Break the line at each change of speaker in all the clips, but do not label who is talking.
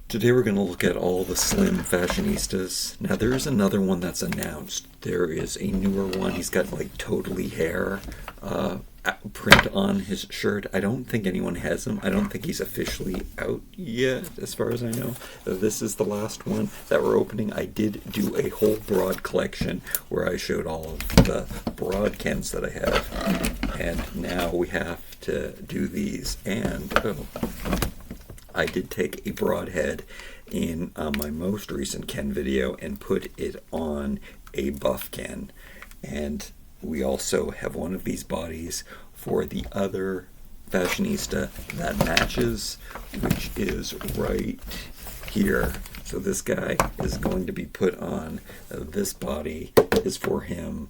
Today we're going to look at all the slim fashionistas. Now there is another one that's announced. There is a newer one. He's got like totally hair print on his shirt. I don't think anyone has him. I don't think he's officially out yet, as far as I know. This is the last one that we're opening. I did do a whole broad collection where I showed all of the broad Kens that I have. And now we have to do these. And I did take a broadhead in my most recent Ken video and put it on a buff Ken. And we also have one of these bodies for the other fashionista that matches, which is right here. So this guy is going to be put on. This body is for him.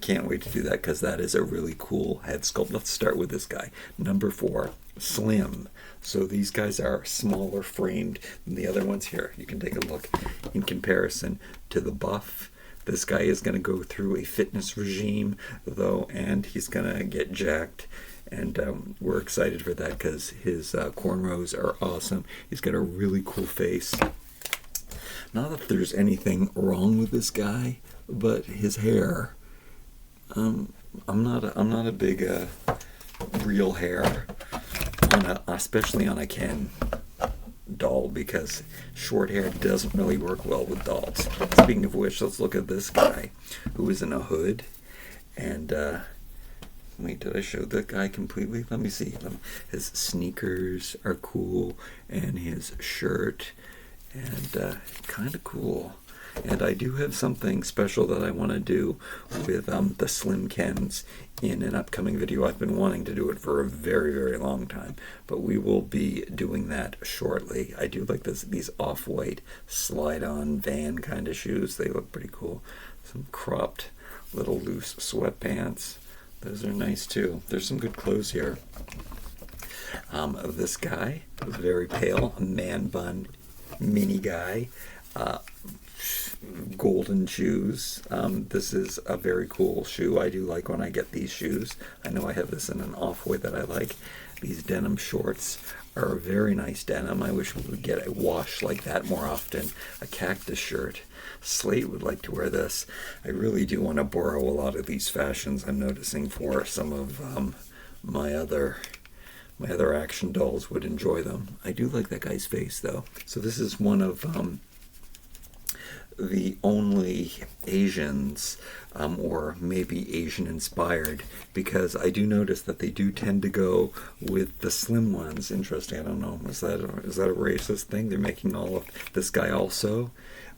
Can't wait to do that because that is a really cool head sculpt. Let's start with this guy. Number 4, slim. So these guys are smaller framed than the other ones here. You can take a look in comparison to the buff. This guy is going to go through a fitness regime, though, and he's going to get jacked. And we're excited for that because his cornrows are awesome. He's got a really cool face. Not that there's anything wrong with this guy, but his hair. I'm not a big real hair, especially on a Ken doll, because short hair doesn't really work well with dolls. Speaking of which, let's look at this guy who is in a hood. And wait, did I show that guy completely? Let me see. His sneakers are cool, and his shirt, and kind of cool. And I do have something special that I want to do with the Slim Kens in an upcoming video. I've been wanting to do it for a very, very long time, but we will be doing that shortly. I do like these off-white slide-on Van kind of shoes. They look pretty cool. Some cropped little loose sweatpants. Those are nice too. There's some good clothes here. This guy, very pale, a man bun mini guy. Golden shoes. This is a very cool shoe. I do like when I get these shoes. I know I have this in an off-white that I like. These denim shorts are a very nice denim. I wish we would get a wash like that more often. A cactus shirt. Slate would like to wear this. I really do want to borrow a lot of these fashions. I'm noticing for some of my other action dolls would enjoy them. I do like that guy's face though. So this is one of the only Asians, or maybe Asian inspired, because I do notice that they do tend to go with the slim ones. Interesting. I don't know. Is that a racist thing? They're making all of this guy also.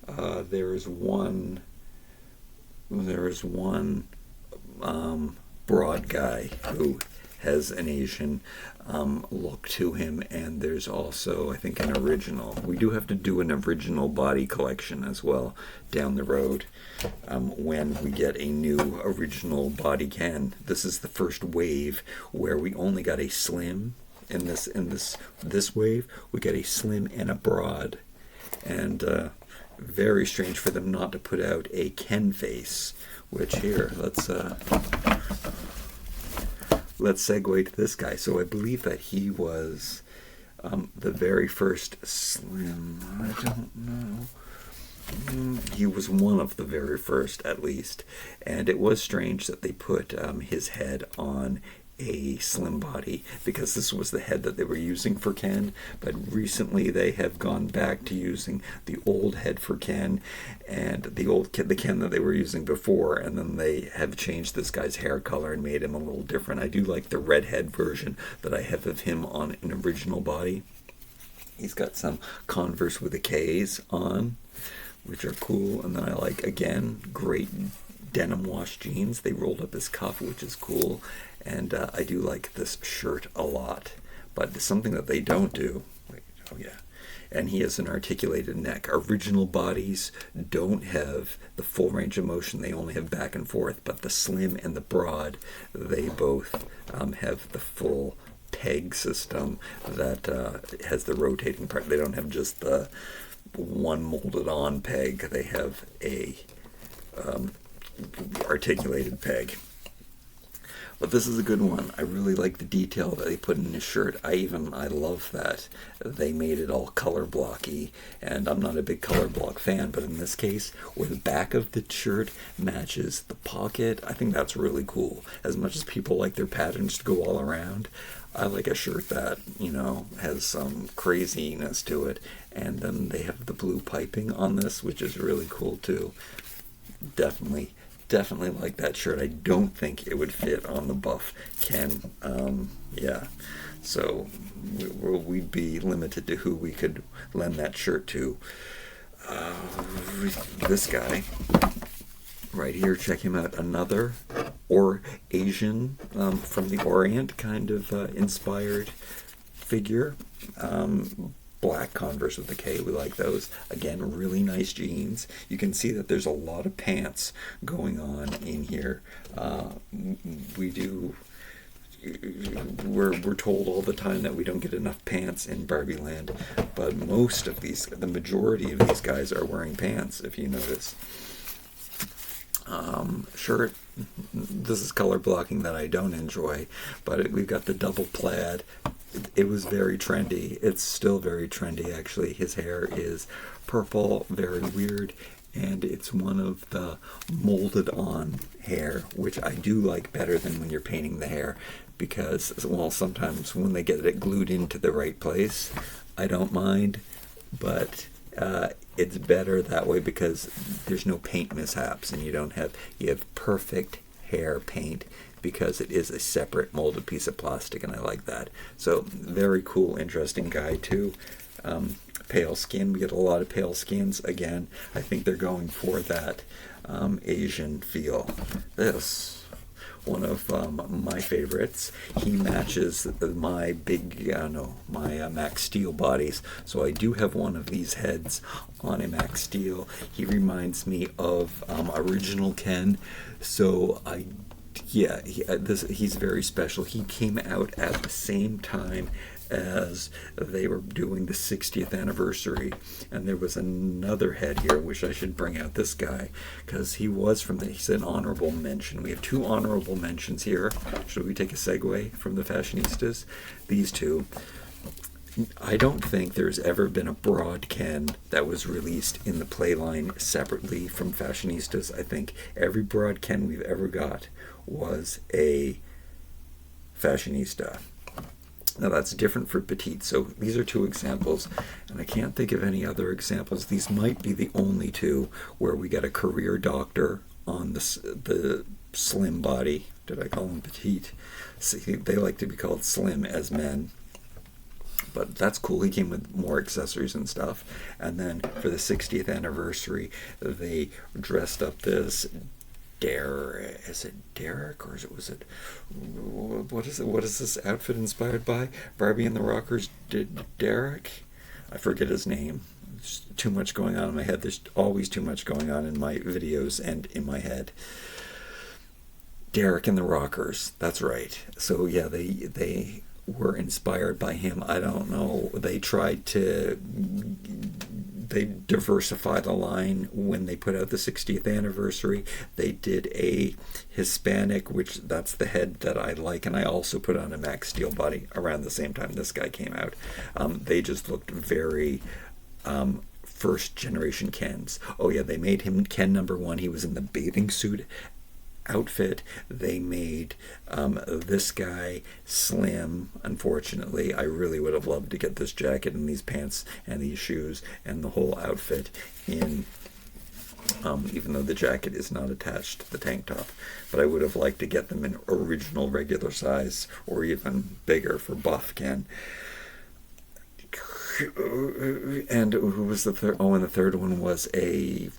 There is one broad guy who has an Asian look to him, and there's also, I think, an original. We do have to do an original body collection as well down the road when we get a new original body Ken. This is the first wave where we only got a slim. In this wave, we get a slim and a broad, and very strange for them not to put out a Ken face. Which here, let's segue to this guy. So I believe that he was the very first slim. I don't know. He was one of the very first, at least. And it was strange that they put his head on a slim body, because this was the head that they were using for Ken, but recently they have gone back to using the old head for Ken and the Ken that they were using before, and then they have changed this guy's hair color and made him a little different. I do like the redhead version that I have of him on an original body. He's got some Converse with the K's on, which are cool, and then I like, again, great denim wash jeans. They rolled up his cuff, which is cool. And I do like this shirt a lot. But something that they don't do, and he has an articulated neck. Original bodies don't have the full range of motion. They only have back and forth. But the slim and the broad, they both have the full peg system that has the rotating part. They don't have just the one molded on peg. They have a articulated peg. But this is a good one. I really like the detail that they put in his shirt. I love that they made it all color blocky, and I'm not a big color block fan, but in this case, where the back of the shirt matches the pocket, I think that's really cool. As much as people like their patterns to go all around, I like a shirt that, has some craziness to it. And then they have the blue piping on this, which is really cool too. Definitely like that shirt. I don't think it would fit on the buff Ken. Yeah. So we'd be limited to who we could lend that shirt to. This guy right here, check him out. Another Asian from the Orient kind of inspired figure. Black Converse with the K, we like those. Again, really nice jeans. You can see that there's a lot of pants going on in here. We're told all the time that we don't get enough pants in Barbie Land, but the majority of these guys are wearing pants, if you notice. Shirt, this is color blocking that I don't enjoy, but we've got the double plaid. It was very trendy. It's still very trendy, actually. His hair is purple, very weird, and it's one of the molded on hair, which I do like better than when you're painting the hair, because, well, sometimes when they get it glued into the right place, I don't mind, but it's better that way because there's no paint mishaps, and you have perfect hair paint, because it is a separate molded piece of plastic, and I like that. So very cool, interesting guy too. Pale skin, we get a lot of pale skins. Again, I think they're going for that Asian feel. This, one of my favorites. He matches my Max Steel bodies. So I do have one of these heads on a Max Steel. He reminds me of original Ken. So he's very special. He came out at the same time as they were doing the 60th anniversary, and there was another head here, which I should bring out this guy, because he's an honorable mention. We have two honorable mentions here. Should we take a segue from the Fashionistas? These two. I don't think there's ever been a broad Ken that was released in the Playline separately from Fashionistas. I think every broad Ken we've ever got was a Fashionista. Now that's different for petite. So these are two examples, and I can't think of any other examples. These might be the only two where we get a career doctor on the slim body. Did I call them petite? See, they like to be called slim as men. But that's cool. He came with more accessories and stuff. And then for the 60th anniversary, they dressed up this is it Derek, or was it what is this outfit inspired by? Barbie and the Rockers did Derek? I forget his name. There's too much going on in my head. There's always too much going on in my videos and in my head. Derek and the Rockers. That's right. So yeah, they were inspired by him. I don't know. They diversified the line when they put out the 60th anniversary. They did a Hispanic, which that's the head that I like, and I also put on a Max Steel body around the same time this guy came out. They just looked very first generation Kens. Oh yeah, they made him Ken #1. He was in the bathing suit outfit. They made this guy slim. Unfortunately, I really would have loved to get this jacket and these pants and these shoes and the whole outfit in, even though the jacket is not attached to the tank top, but I would have liked to get them in original regular size or even bigger for buff Ken. And who was the third? Oh, and the third one was the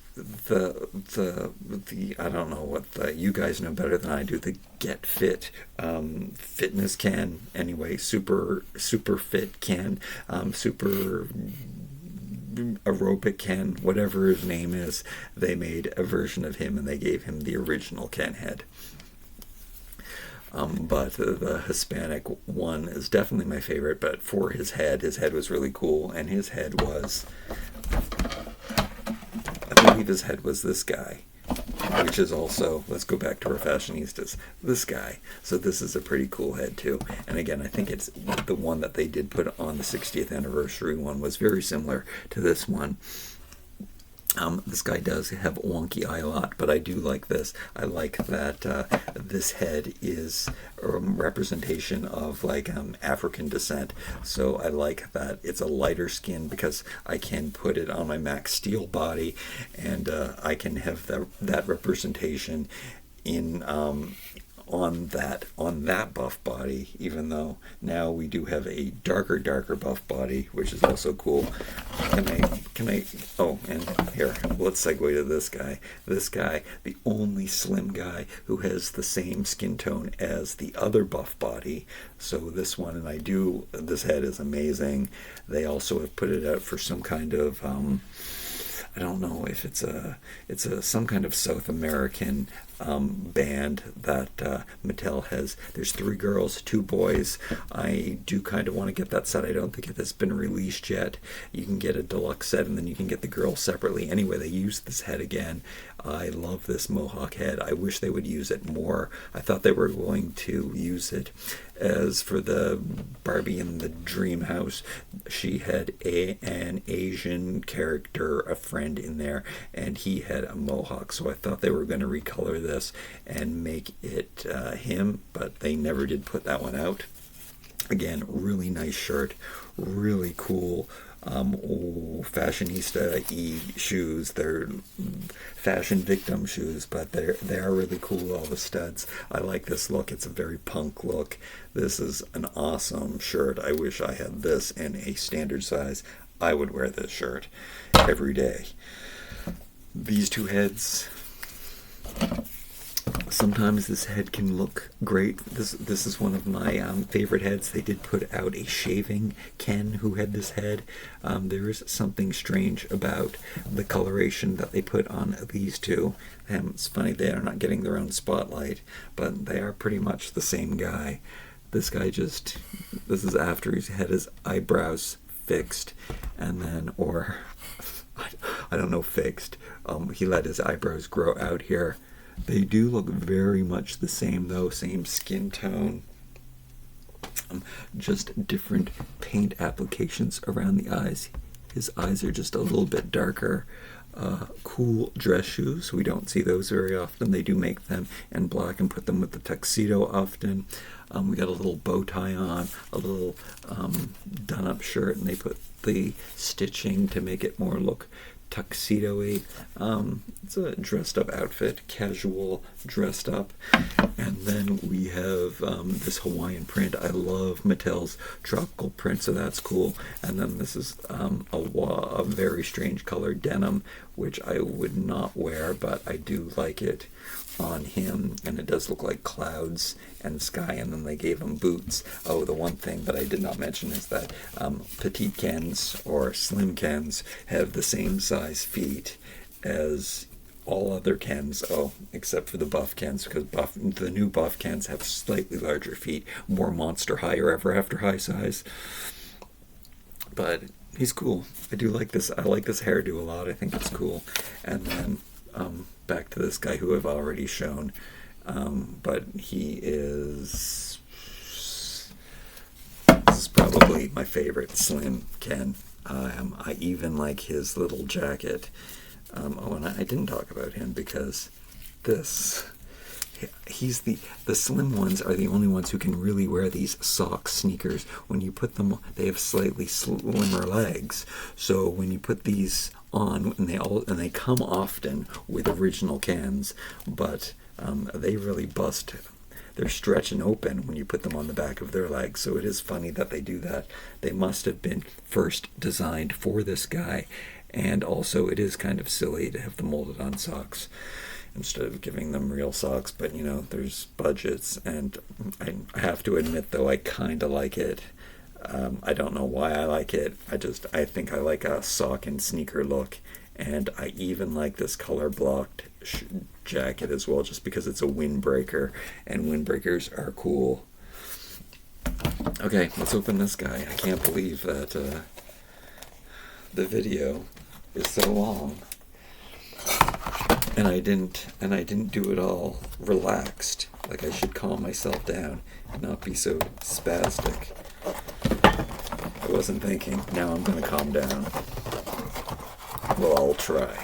I don't know what you guys know better than I do. The Get Fit fitness Ken. Anyway, super fit Ken, super aerobic Ken, whatever his name is. They made a version of him and they gave him the original Ken head. But the Hispanic one is definitely my favorite. But for his head was really cool, and his head was, I believe his head was this guy. which is also, let's go back to our Fashionistas, this guy. So this is a pretty cool head too. And again, I think it's the one that they did put on the 60th anniversary one was very similar to this one. This guy does have a wonky eye a lot, but I do like this. I like that this head is a representation of like African descent. So I like that it's a lighter skin because I can put it on my Max Steel body, and I can have that representation in on that buff body, even though now we do have a darker buff body, which is also cool. Can I oh, and here, let's segue to this guy. This guy, the only slim guy who has the same skin tone as the other buff body. So this one, and this head is amazing. They also have put it out for some kind of I don't know if it's some kind of South American band that Mattel has. There's 3 girls, 2 boys. I do kind of want to get that set. I don't think it has been released yet. You can get a deluxe set, and then you can get the girls separately. Anyway, they used this head again. I love this mohawk head. I wish they would use it more. I thought they were going to use it as for the Barbie in the Dream House. She had an Asian character, a friend in there, and he had a mohawk. So I thought they were going to recolor this and make it him, but they never did put that one out. Again, really nice shirt, really cool. Fashionista shoes. They're fashion victim shoes, but they are really cool, all the studs. I like this look. It's a very punk look. This is an awesome shirt. I wish I had this in a standard size. I would wear this shirt every day. These 2 heads, sometimes this head can look great. This is one of my favorite heads. They did put out a shaving Ken who had this head. There is something strange about the coloration that they put on these 2. It's funny they are not getting their own spotlight, but they are pretty much the same guy. This guy this is after he's had his eyebrows fixed, and then, or I don't know, fixed. He let his eyebrows grow out here. They do look very much the same though, same skin tone. Just different paint applications around the eyes. His eyes are just a little bit darker. Cool dress shoes. We don't see those very often. They do make them in black and put them with the tuxedo often. We got a little bow tie on, a little done-up shirt, and they put the stitching to make it more look tuxedo-y. It's a dressed-up outfit, casual dressed up. And then we have this Hawaiian print. I love Mattel's tropical print, so that's cool. And then this is a very strange color denim, which I would not wear, but I do like it on him, and it does look like clouds and sky. And then they gave him boots. Oh, the one thing that I did not mention is that petite Kens or slim Kens have the same size feet as all other Kens, except for the buff Kens, because the new buff Kens have slightly larger feet, more Monster High or Ever After High size. But he's cool. I do like this. I like this hairdo a lot. I think it's cool. And then back to this guy who I've already shown, but he is. This is probably my favorite slim Ken. I even like his little jacket. And I didn't talk about him because he's the slim ones are the only ones who can really wear these sock sneakers. When you put them, they have slightly slimmer legs. So when you put these on, and they come often with original Kens, but they really bust. They're stretching open when you put them on the back of their legs. So it is funny that they do that. They must have been first designed for this guy. And also, it is kind of silly to have them molded on socks instead of giving them real socks. But, there's budgets. And I have to admit, though, I kind of like it. I don't know why I like it. I think I like a sock and sneaker look. And I even like this color-blocked jacket as well, just because it's a windbreaker. And windbreakers are cool. Okay, let's open this guy. I can't believe that the video is so long. and I didn't do it all relaxed. Like, I should calm myself down and not be so spastic. I wasn't thinking. Now I'm gonna calm down. Well, I'll try.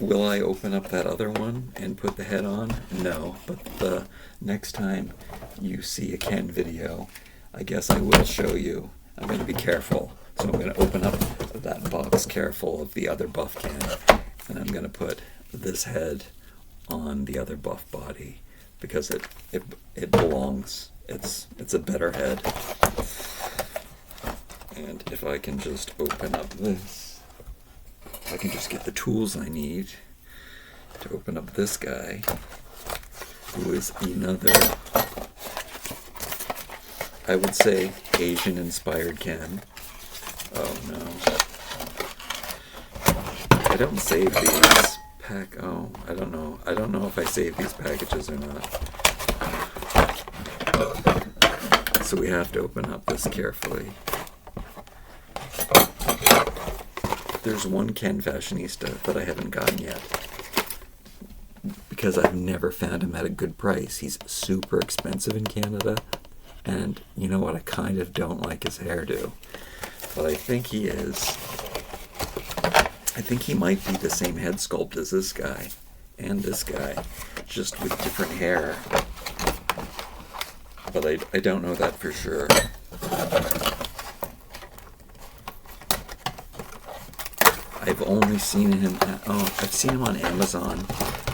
Will I open up that other one and put the head on? No, but the next time you see a Ken video, I guess I will show you. I'm going to be careful. So I'm going to open up that box careful of the other buff Ken, and I'm going to put this head on the other buff body because it belongs. It's a better head. And if I can just open up this, I can just get the tools I need to open up this guy, who is another, I would say, Asian-inspired Ken. Oh no. I don't save these I don't know. I don't know if I save these packages or not. So we have to open up this carefully. There's one Ken Fashionista that I haven't gotten yet because I've never found him at a good price. He's super expensive in Canada, and you know what? I kind of don't like his hairdo, but I think he is. I think he might be the same head sculpt as this guy and this guy, just with different hair. But I don't know that for sure. I've only seen him I've seen him on Amazon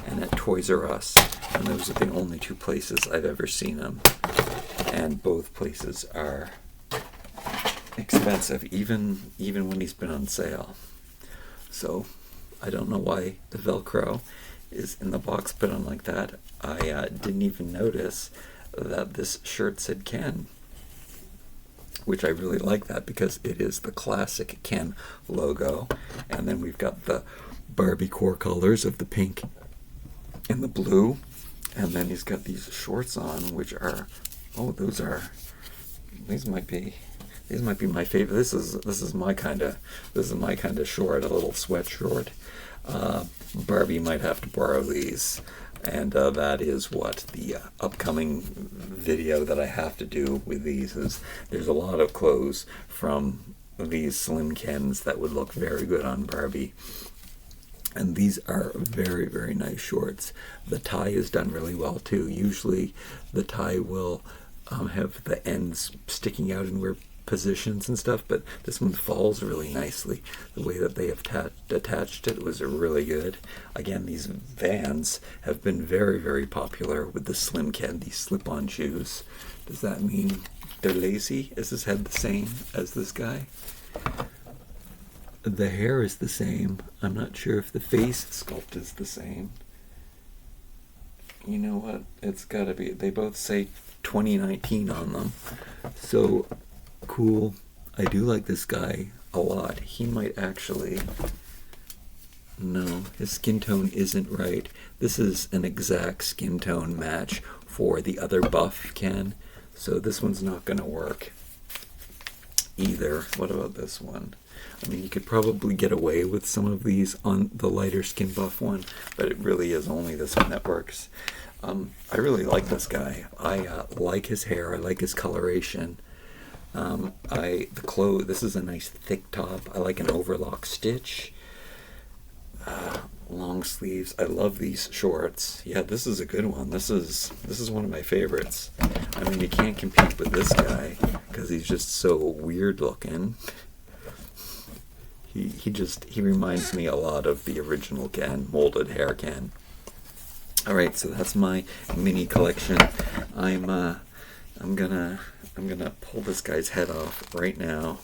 and at Toys R Us, and those are the only two places I've ever seen him. And both places are expensive, even when he's been on sale. So I don't know why the Velcro is in the box put on like that. I didn't even notice that this shirt said Ken, which I really like that because it is the classic Ken logo. And then we've got the Barbie core colors of the pink and the blue. And then he's got these shorts on, which are, these might be my favorite. This is my kind of short, a little sweat short. Barbie might have to borrow these. And that is what the upcoming video that I have to do with these is. There's a lot of clothes from these slim Kens that would look very good on Barbie. And these are very, very nice shorts. The tie is done really well too. Usually the tie will have the ends sticking out in weird positions and stuff, but this one falls really nicely. The way that they have attached it was really good. Again, these Vans have been very, very popular with the slim Ken, these slip-on shoes. Does that mean they're lazy? Is his head the same as this guy? The hair is the same. I'm not sure if the face sculpt is the same. You know what? It's gotta be. They both say 2019 on them. So cool. I do like this guy a lot. He might actually... No, his skin tone isn't right. This is an exact skin tone match for the other buff Ken, so this one's not going to work either. What about this one? I mean, you could probably get away with some of these on the lighter skin buff one, but it really is only this one that works. I really like this guy. I like his hair. I like his coloration. The clothes, this is a nice thick top. I like an overlock stitch. Long sleeves. I love these shorts. Yeah, this is a good one. This is one of my favorites. I mean, you can't compete with this guy because he's just so weird looking. He reminds me a lot of the original Ken, molded hair Ken. All right, so that's my mini collection. I'm gonna pull this guy's head off right now.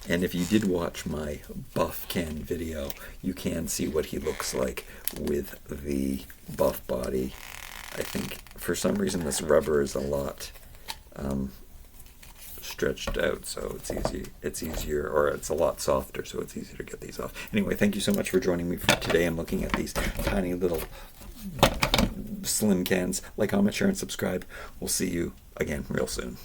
And if you did watch my buff Ken video, you can see what he looks like with the buff body. I think for some reason this rubber is a lot stretched out, so it's easier, or it's a lot softer, so it's easier to get these off. Anyway, thank you so much for joining me for today. I'm looking at these tiny little slim Kens. Like, comment, share, and subscribe. We'll see you again real soon.